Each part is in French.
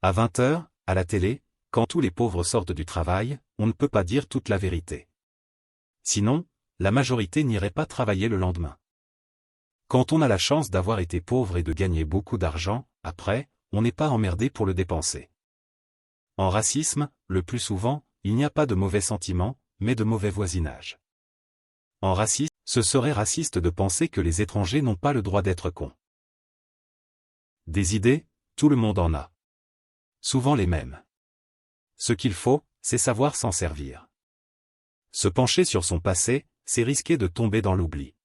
À 20 heures, à la télé, quand tous les pauvres sortent du travail, on ne peut pas dire toute la vérité. Sinon, la majorité n'irait pas travailler le lendemain. Quand on a la chance d'avoir été pauvre et de gagner beaucoup d'argent, après, on n'est pas emmerdé pour le dépenser. En racisme, le plus souvent, il n'y a pas de mauvais sentiments, mais de mauvais voisinage. En racisme, ce serait raciste de penser que les étrangers n'ont pas le droit d'être cons. Des idées, tout le monde en a. Souvent les mêmes. Ce qu'il faut, c'est savoir s'en servir. Se pencher sur son passé, c'est risquer de tomber dans l'oubli.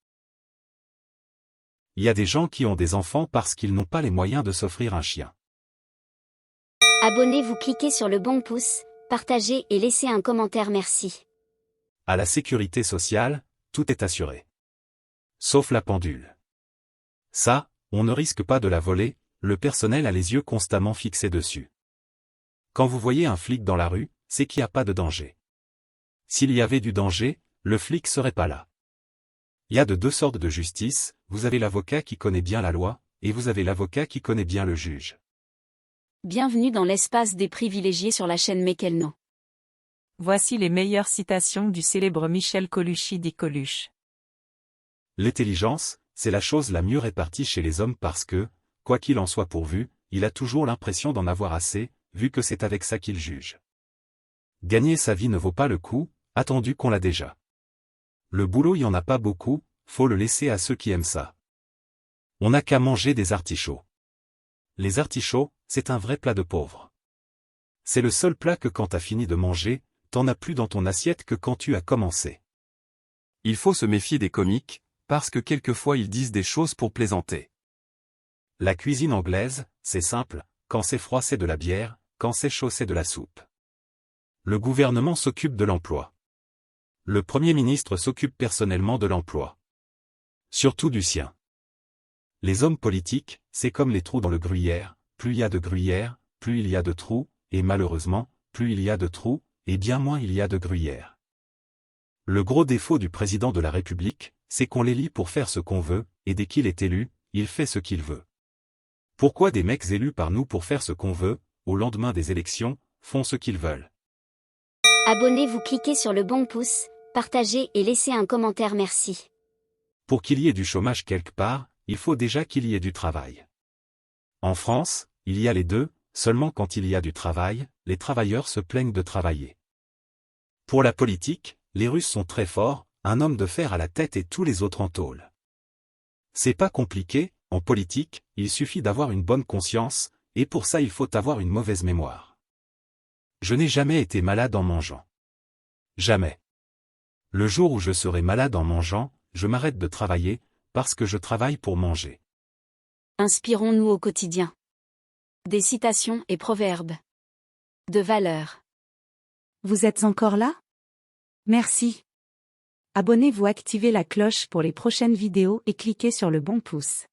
Il y a des gens qui ont des enfants parce qu'ils n'ont pas les moyens de s'offrir un chien. Abonnez-vous, cliquez sur le bon pouce, partagez et laissez un commentaire, merci. À la sécurité sociale, tout est assuré. Sauf la pendule. Ça, on ne risque pas de la voler, le personnel a les yeux constamment fixés dessus. Quand vous voyez un flic dans la rue, c'est qu'il n'y a pas de danger. S'il y avait du danger, le flic serait pas là. Il y a de deux sortes de justice, vous avez l'avocat qui connaît bien la loi, et vous avez l'avocat qui connaît bien le juge. Bienvenue dans l'espace des privilégiés sur la chaîne Mekelno. Voici les meilleures citations du célèbre Michel Colucci dit Coluche. L'intelligence, c'est la chose la mieux répartie chez les hommes parce que, quoi qu'il en soit pourvu, il a toujours l'impression d'en avoir assez, vu que c'est avec ça qu'il juge. Gagner sa vie ne vaut pas le coup, attendu qu'on l'a déjà. Le boulot y en a pas beaucoup, faut le laisser à ceux qui aiment ça. On n'a qu'à manger des artichauts. Les artichauts, c'est un vrai plat de pauvre. C'est le seul plat que quand t'as fini de manger, t'en as plus dans ton assiette que quand tu as commencé. Il faut se méfier des comiques, parce que quelquefois ils disent des choses pour plaisanter. La cuisine anglaise, c'est simple, quand c'est froid c'est de la bière, quand c'est chaud c'est de la soupe. Le gouvernement s'occupe de l'emploi. Le Premier ministre s'occupe personnellement de l'emploi. Surtout du sien. Les hommes politiques, c'est comme les trous dans le gruyère, plus il y a de gruyère, plus il y a de trous, et malheureusement, plus il y a de trous, et bien moins il y a de gruyère. Le gros défaut du président de la République, c'est qu'on l'élit pour faire ce qu'on veut, et dès qu'il est élu, il fait ce qu'il veut. Pourquoi des mecs élus par nous pour faire ce qu'on veut, au lendemain des élections, font ce qu'ils veulent? Abonnez-vous, cliquez sur le bon pouce, partagez et laissez un commentaire, merci. Pour qu'il y ait du chômage quelque part, il faut déjà qu'il y ait du travail. En France, il y a les deux, seulement quand il y a du travail, les travailleurs se plaignent de travailler. Pour la politique, les Russes sont très forts, un homme de fer à la tête et tous les autres en tôle. C'est pas compliqué, en politique, il suffit d'avoir une bonne conscience, et pour ça il faut avoir une mauvaise mémoire. Je n'ai jamais été malade en mangeant. Jamais. Le jour où je serai malade en mangeant, je m'arrête de travailler, parce que je travaille pour manger. Inspirons-nous au quotidien. Des citations et proverbes. De valeur. Vous êtes encore là? Merci. Abonnez-vous, activez la cloche pour les prochaines vidéos et cliquez sur le bon pouce.